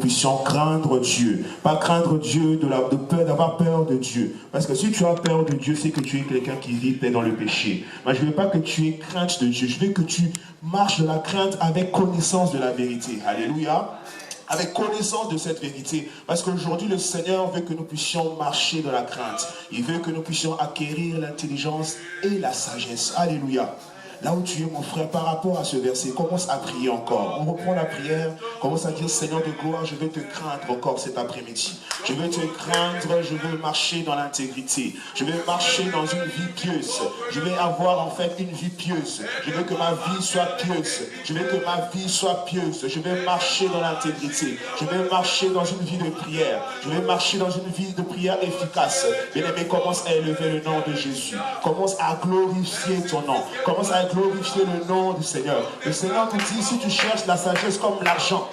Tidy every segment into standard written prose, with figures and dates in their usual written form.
puissions craindre Dieu. Pas craindre Dieu d'avoir peur de Dieu. Parce que si tu as peur de Dieu, c'est que tu es quelqu'un qui vit dans le péché. Mais je ne veux pas que tu aies crainte de Dieu. Je veux que tu marches de la crainte avec connaissance de la vérité. Alléluia. Avec connaissance de cette vérité. Parce qu'aujourd'hui, le Seigneur veut que nous puissions marcher dans la crainte. Il veut que nous puissions acquérir l'intelligence et la sagesse. Alléluia. Là où tu es, mon frère, par rapport à ce verset, commence à prier encore. On reprend la prière, commence à dire, Seigneur de gloire, je vais te craindre encore cet après-midi. Je vais te craindre, je veux marcher dans l'intégrité. Je vais marcher dans une vie pieuse. Je vais avoir en fait une vie pieuse. Je veux que ma vie soit pieuse. Je veux que ma vie soit pieuse. Je vais marcher dans l'intégrité. Je vais marcher dans une vie de prière. Je vais marcher dans une vie de prière efficace. Bien-aimé, commence à élever le nom de Jésus. Commence à glorifier ton nom. Commence à glorifier le nom du Seigneur. Le Seigneur te dit, si tu cherches la sagesse comme l'argent,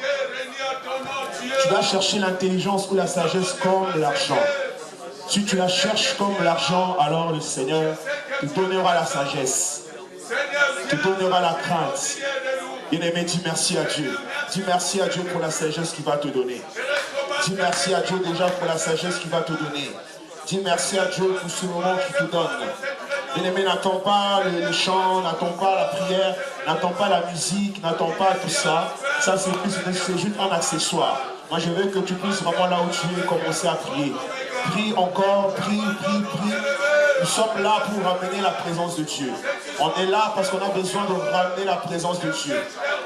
tu vas chercher l'intelligence ou la sagesse comme l'argent. Si tu la cherches comme l'argent, alors le Seigneur te donnera la sagesse, te donnera la crainte. Bien-aimé, dis merci à Dieu. Dis merci à Dieu pour la sagesse qu'il va te donner. Dis merci à Dieu déjà pour la sagesse qu'il va te donner. Dis merci à Dieu pour ce moment qu'il te donne. Bien-aimé, n'attends pas le chant, n'attends pas la prière, n'attends pas la musique, n'attends pas tout ça. Ça, c'est juste un accessoire. Moi, je veux que tu puisses vraiment là où tu es commencer à prier. Prie encore, prie. Nous sommes là pour ramener la présence de Dieu. On est là parce qu'on a besoin de ramener la présence de Dieu.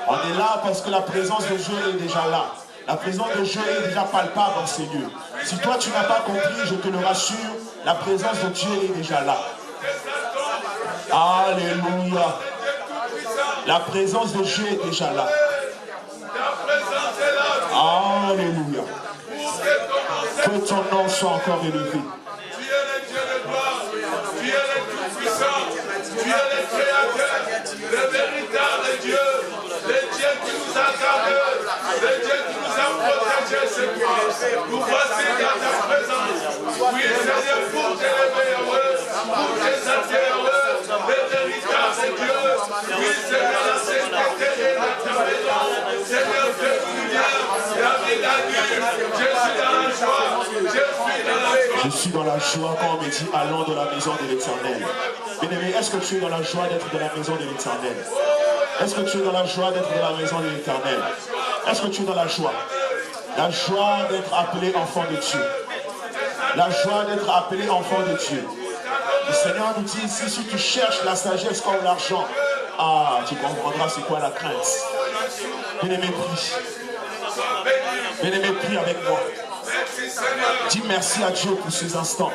On est là parce que la présence de Dieu est déjà là. La présence de Dieu est déjà palpable dans ces lieux. Si toi, tu n'as pas compris, je te le rassure, la présence de Dieu est déjà là. Alléluia. La présence de Dieu est déjà là. Alléluia. Que ton nom soit encore élevé. Tu es le tout-puissant, tu es le créateur, le véritable Dieu, le Dieu qui nous a gardés, le Dieu qui nous a protégés, Seigneur. Nous voici dans ta présence. Oui, Seigneur, pour t'élever heureux, pour t'exalter heureux, le véritable Dieu. Oui, Seigneur, la sainteté est dans ta présence. Seigneur, fais-nous bien. David a dit, je suis dans la joie, je suis dans la joie. Je suis dans la joie quand on me dit allons dans la maison de l'Éternel. Bien-aimé, est-ce que tu es dans la joie d'être dans la maison de l'Éternel? Est-ce que tu es dans la joie d'être dans la maison de l'Éternel? Est-ce que tu es dans la joie? La joie d'être appelé enfant de Dieu. La joie d'être appelé enfant de Dieu. Le Seigneur nous dit ici, si tu cherches la sagesse comme l'argent, tu comprendras c'est quoi la crainte. Bien-aimé, prie. Bien-aimé, prie avec moi. Dis merci à Dieu pour ces instants.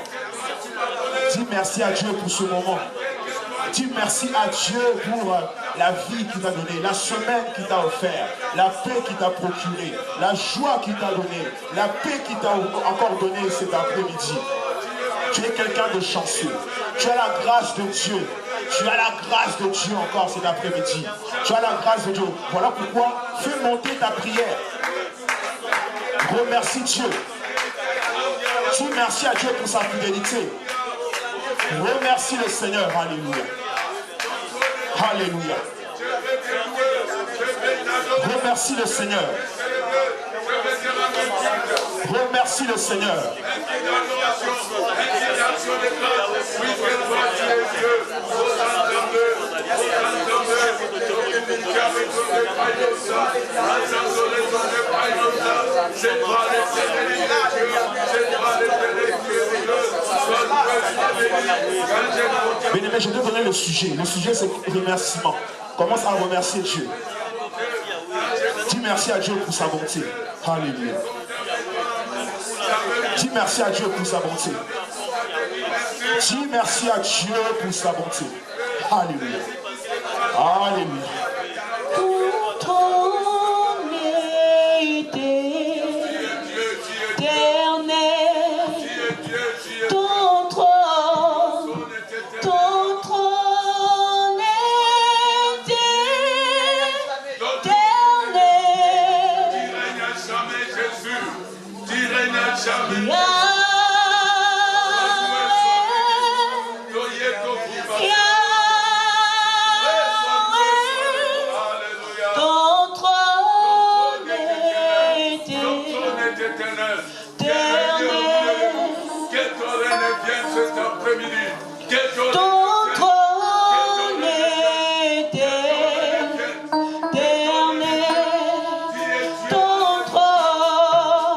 Dis merci à Dieu pour ce moment. Dis merci à Dieu pour la vie qu'il t'a donnée, la semaine qu'il t'a offert, la paix qu'il t'a procurée, la joie qu'il t'a donnée, la paix qu'il t'a encore donnée cet après-midi. Tu es quelqu'un de chanceux. Tu as la grâce de Dieu. Tu as la grâce de Dieu encore cet après-midi. Tu as la grâce de Dieu. Voilà pourquoi fais monter ta prière. Remercie Dieu. Dis merci à Dieu pour sa fidélité. Remercie le Seigneur. Alléluia. Alléluia. Remercie le Seigneur. Remercie le Seigneur. Bien-aimé, je vais te donner le sujet. Le sujet, c'est remerciement. Commence à remercier Dieu. Dis merci à Dieu pour sa bonté. Alléluia. Dis merci à Dieu pour sa bonté. Dis merci à Dieu pour sa bonté. Alléluia. Alléluia. est éternel. Que ton règne vienne cet après-midi. Que ton trône éternel. Ton trône éternel.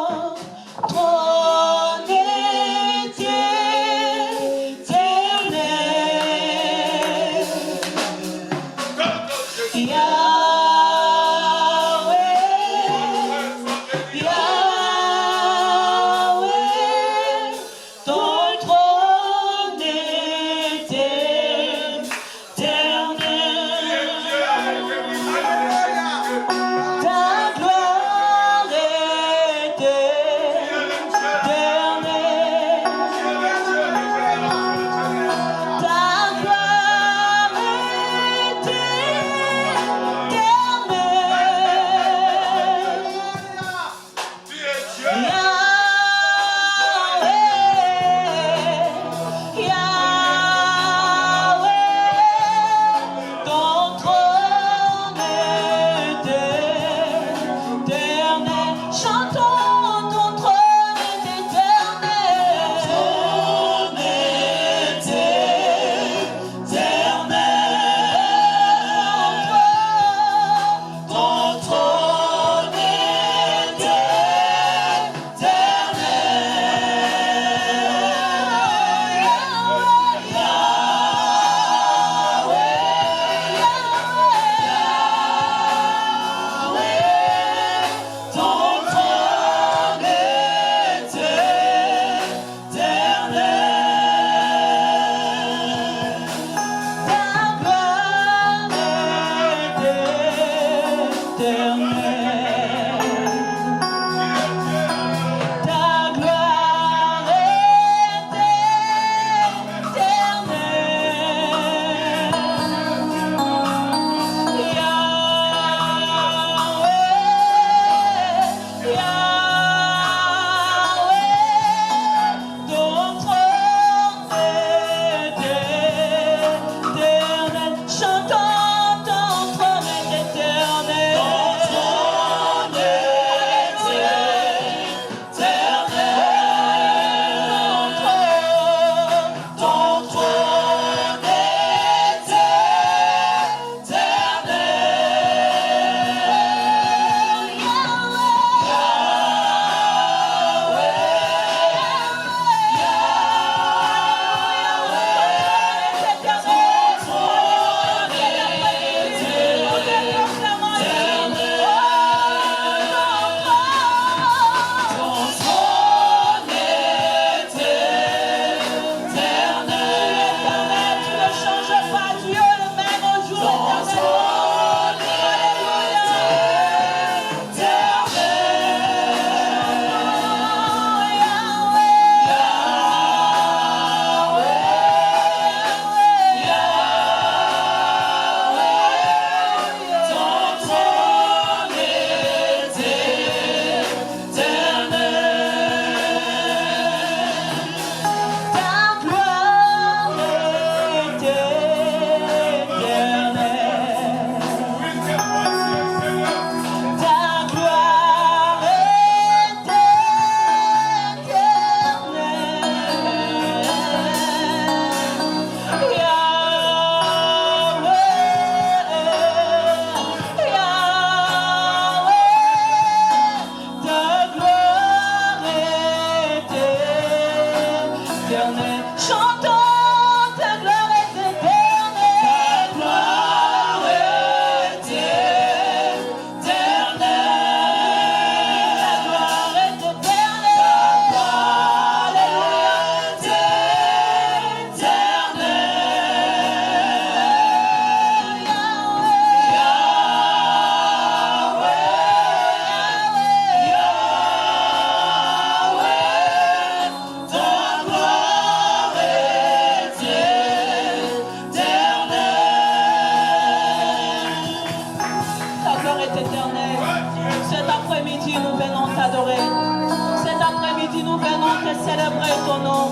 célébrer ton nom.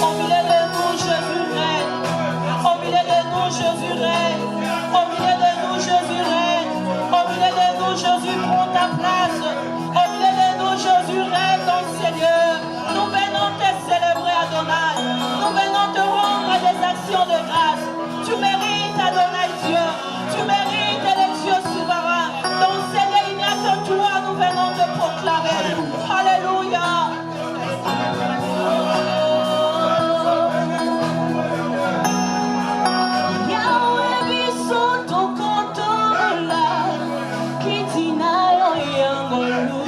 Au milieu de nous, Jésus règne. Au milieu de nous, Jésus règne. Au milieu de nous, Jésus règne. Au milieu de nous, Jésus prend ta place. Au milieu de nous, Jésus règne. action de grâce. Tu mérites, Adonai Dieu. Tu mérites, le Dieu souverain. Donc Seigneur, il n'y a que toi, nous venons te proclamer. Alléluia. Yahweh biso tokotola kitina yo yangolu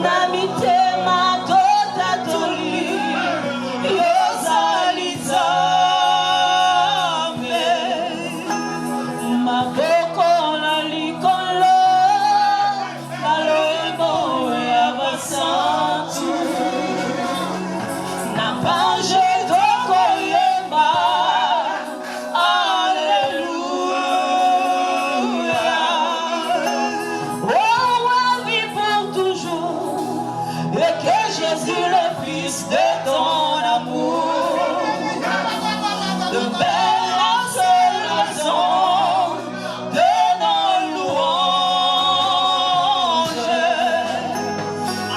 na mitema totatoli yozali Nzambe maboko na likolo na loyebo ya basantu na page tokoyeba Alléluia. Oh, vie pour toujours et que Jésus le Fils de ton amour de belles raisons de nos louanges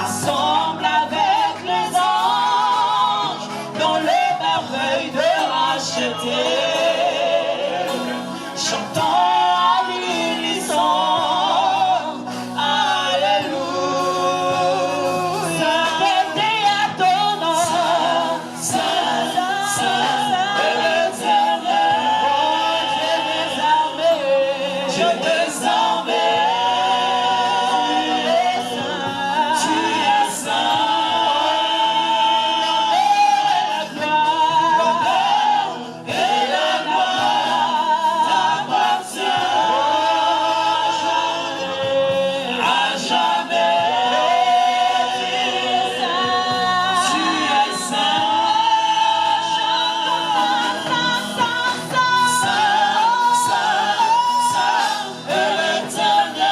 assemble avec les anges dans les merveilles de racheter. Chantons à l'unisson, Alléluia. Sainteté à ton nom, Saint, Éternel. Dieu des armées, tu es saint. Et la gloire t'appartient à jamais. Tu es saint. Et l'éternel,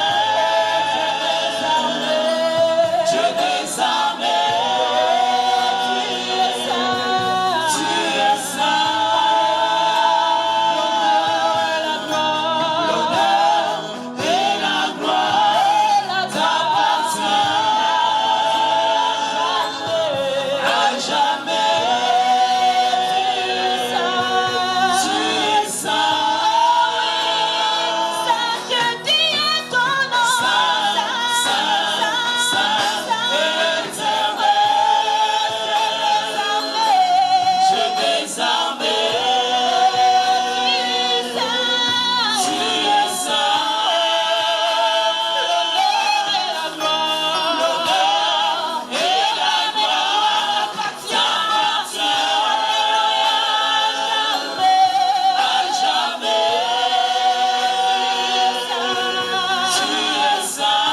Dieu des armées, tu es saint. L'honneur et la gloire t'appartient à jamais. Tu es saint. Sainteté à ton nom, Dieu des armées, tu es saint. L'honneur et la gloire t'appartient à jamais. Tu es saint.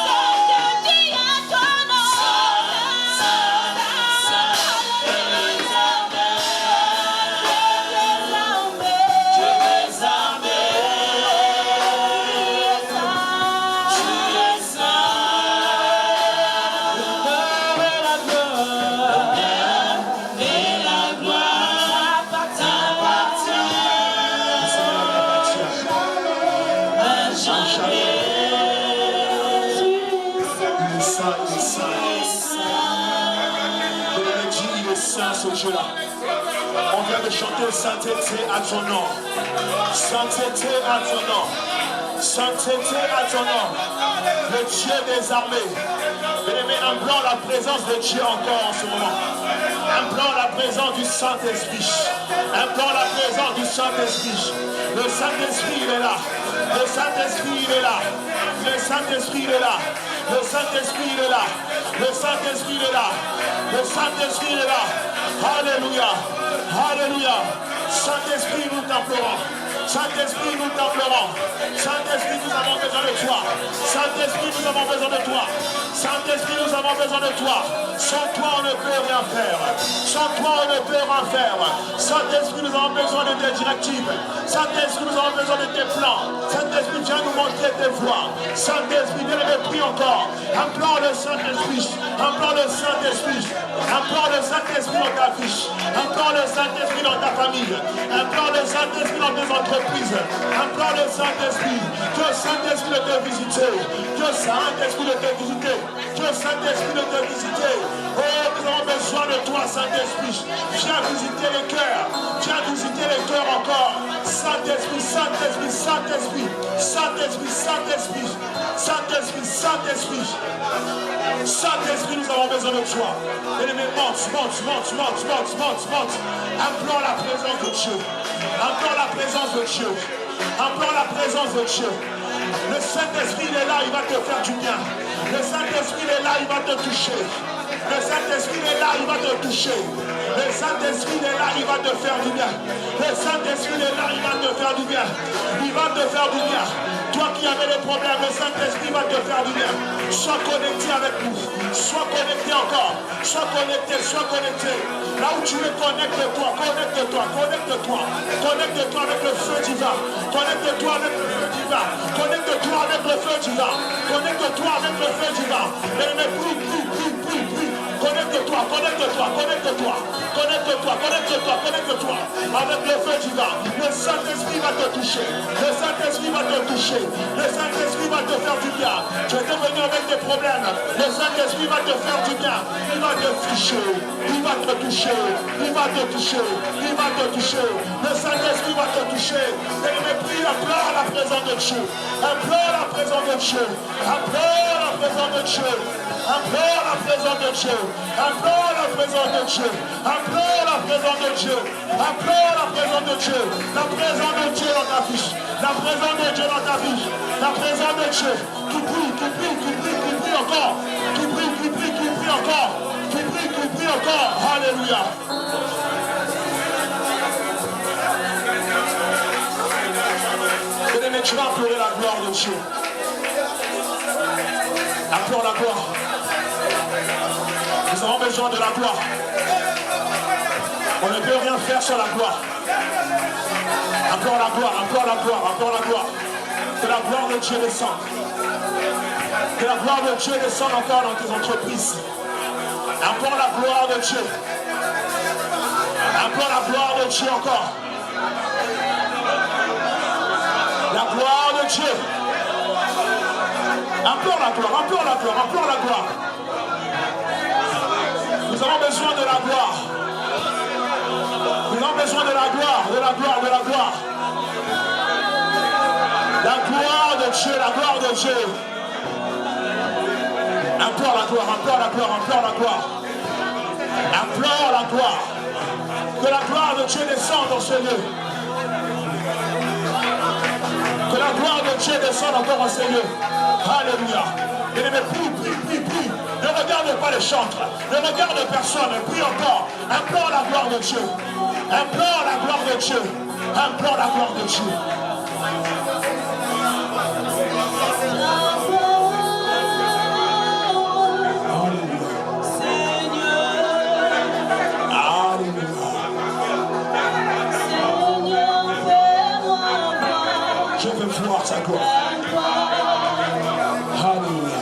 Sainteté à ton nom, Dieu des armées, tu es saint. L'honneur et la gloire t'appartient à jamais. Il est saint, il est saint. Il est saint ce Dieu-là. On vient de chanter sainteté à ton nom. Sainteté à ton nom. Sainteté à ton nom. Le Dieu des armées. Bien-aimé, implore la présence de Dieu encore en ce moment. Implore la présence du Saint-Esprit. Implore la présence du Saint-Esprit. Le Saint-Esprit, il est là. Le Saint-Esprit, il est là. Le Saint-Esprit, il est là. Le Saint-Esprit, il est là. Le Saint-Esprit, il est là. Le Saint-Esprit, il est là. Alléluia. Alléluia. Saint-Esprit, nous t'implorons. Saint-Esprit, nous t'implorons. Saint-Esprit, nous avons besoin de toi. Saint-Esprit, nous avons besoin de toi. Saint-Esprit, nous avons besoin de toi. Sans toi, on ne peut rien faire. Sans toi, on ne peut rien faire. Saint-Esprit, nous avons besoin de tes directives. Saint-Esprit, nous avons besoin de tes plans. Saint-Esprit, viens nous montrer tes voies. Saint-Esprit, viens le prie encore. Implore le Saint-Esprit. Implore le Saint-Esprit. Implore le Saint-Esprit dans ta fiche. Implore le Saint-Esprit dans ta famille. Implore le Saint-Esprit dans tes entreprises. Implore le Saint-Esprit. Que le Saint-Esprit de te visiter. Que le Saint-Esprit de te visiter. Que le Saint-Esprit de te visiter. Oh, que Nous avons besoin de toi, Saint-Esprit. Viens visiter les cœurs. Viens visiter les cœurs encore. Saint-Esprit, Saint-Esprit, Saint-Esprit. Saint-Esprit, Saint-Esprit. Saint-Esprit, Saint-Esprit. Saint-Esprit, nous avons besoin de toi. Bien-aimé, monte. Implore la présence de Dieu. Implore la présence de Dieu. Implore la présence de Dieu. Le Saint-Esprit, il est là, il va te faire du bien. Le Saint-Esprit, il est là, il va te toucher. Le Saint-Esprit, il est là, il va te toucher. Le Saint-Esprit, il est là, il va te faire du bien. Le Saint-Esprit, il est là, il va te faire du bien. Il va te faire du bien. Toi qui avais des problèmes, le Saint-Esprit va te faire du bien. Sois connecté avec nous. Sois connecté encore. Sois connecté, sois connecté. Là où tu es, connecte-toi, connecte-toi, connecte-toi. Connecte-toi avec le feu divin. Connecte-toi avec le feu divin. Connecte-toi avec le feu divin. Connecte-toi avec le feu divin. Mais prie. Connecte-toi, connecte-toi, connecte-toi. Connecte-toi, connecte-toi, connecte-toi. Avec le feu divin. Le Saint-Esprit va te toucher. Le Saint-Esprit va te toucher. Le Saint-Esprit va te faire du bien. Tu es venu avec des problèmes. Le Saint-Esprit va te faire du bien. Il va te toucher. Il va te toucher. Il va te toucher. Il va te toucher. Le Saint-Esprit va te toucher. Et il prie, implore la présence de Dieu. Implore la présence de Dieu. Implore la présence de Dieu. Implore la présence de Dieu. Implore la présence de Dieu. Implore la présence de Dieu. Implore la présence de Dieu. La présence de Dieu dans ta vie. La présence de Dieu dans ta vie. La présence de Dieu. Qui prie encore. Qui prie encore. Qui prie encore. Alléluia. Bien-aimé, tu vas implorer la gloire de Dieu. Implore la gloire. Nous avons besoin de la gloire. On ne peut rien faire sans la gloire. Implore la gloire, implore la gloire, implore la gloire. Que la gloire de Dieu descende. Que la gloire de Dieu descende encore dans tes entreprises. Implore la gloire de Dieu. Implore la gloire de Dieu encore. La gloire de Dieu. Implore la gloire, implore la gloire, implore la gloire. Nous avons besoin de la gloire. Nous avons besoin de la gloire, de la gloire, de la gloire. La gloire de Dieu, la gloire de Dieu. Implore la gloire, implore la gloire, implore la gloire. Implore la gloire. Que la gloire de Dieu descende dans ce lieu. Que la gloire de Dieu descende encore dans ces lieux. Alléluia. Bien-aimé, prie. Ne regarde pas les chantres. Ne regarde personne. Prie encore. Implore la gloire de Dieu. Implore la gloire de Dieu. Implore la gloire de Dieu. Je veux voir sa gloire. Alléluia.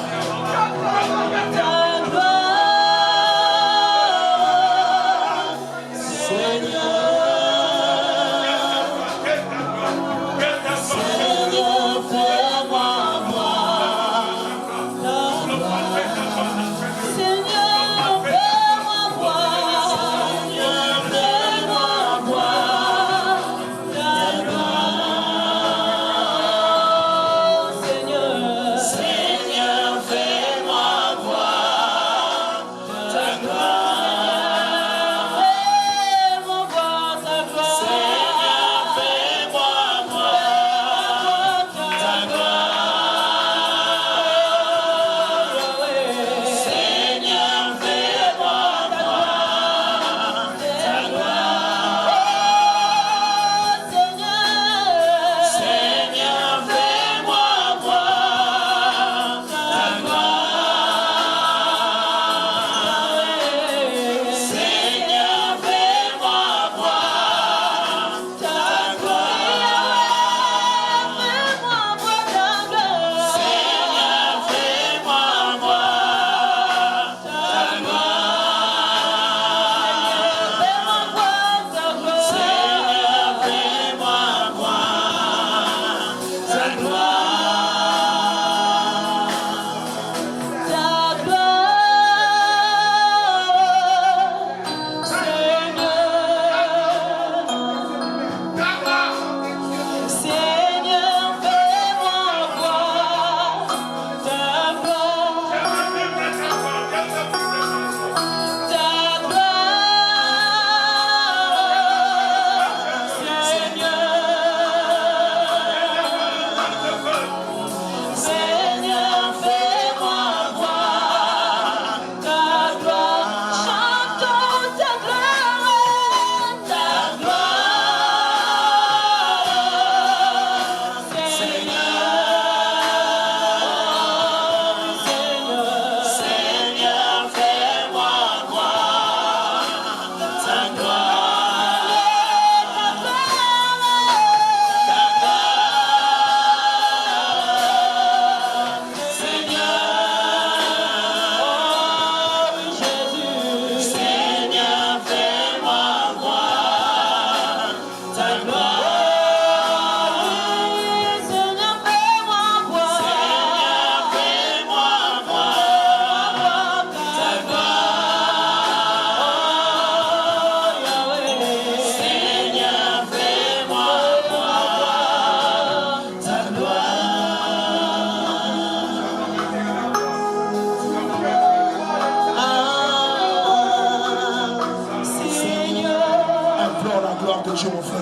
Dieu, mon frère.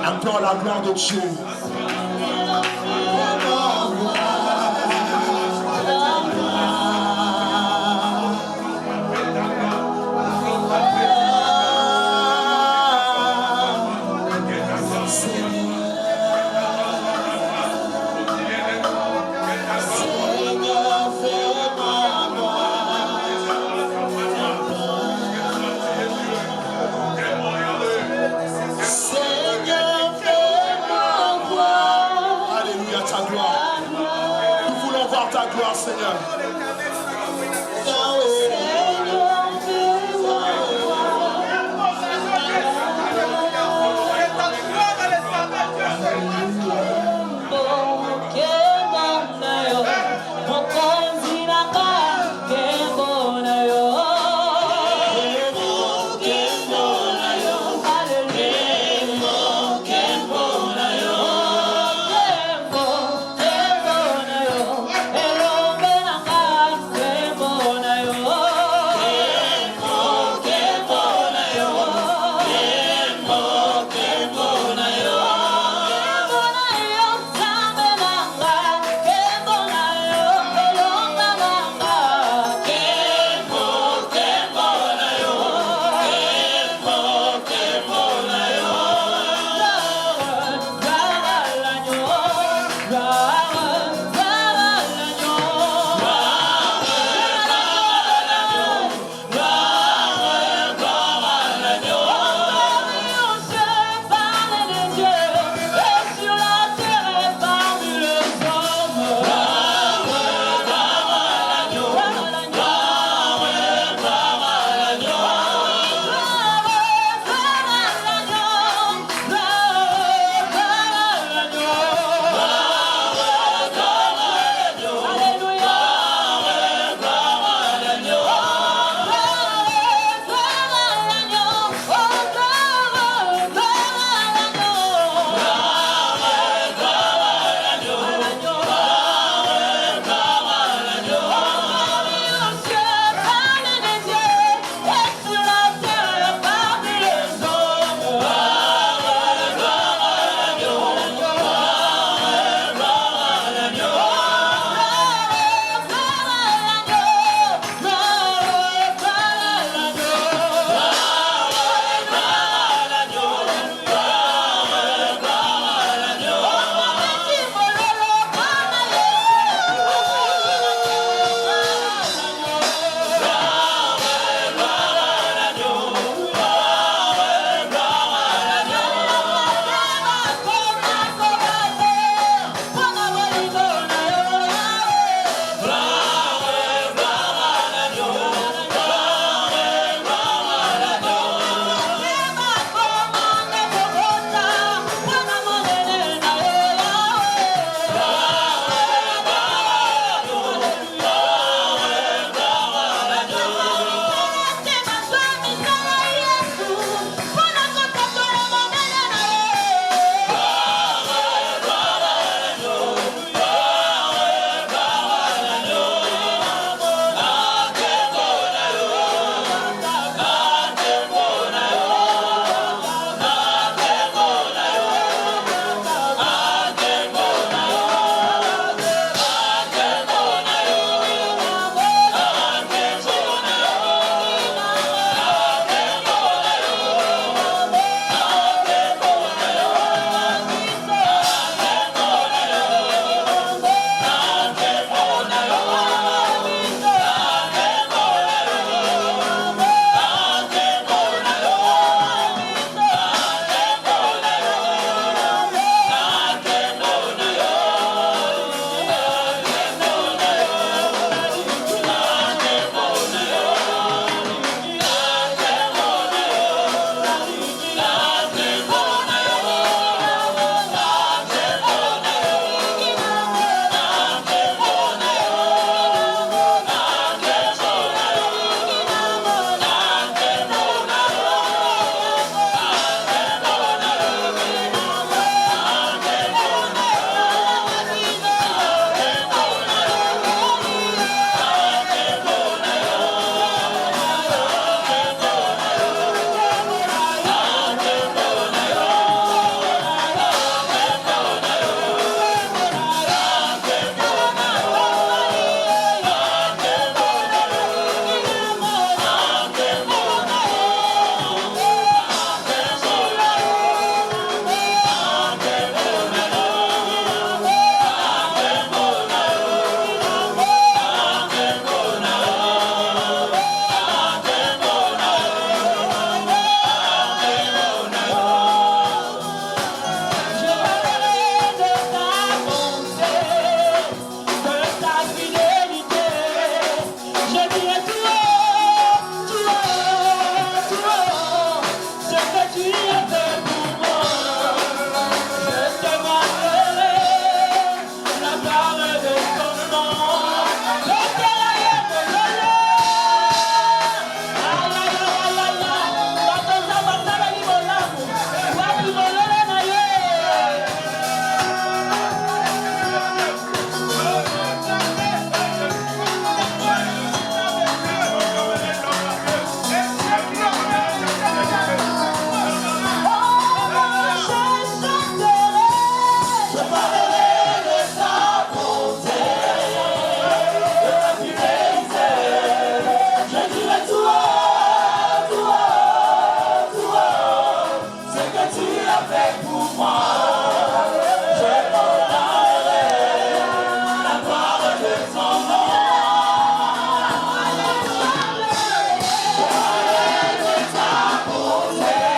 Encore la gloire de Dieu. Ta gloire, Seigneur.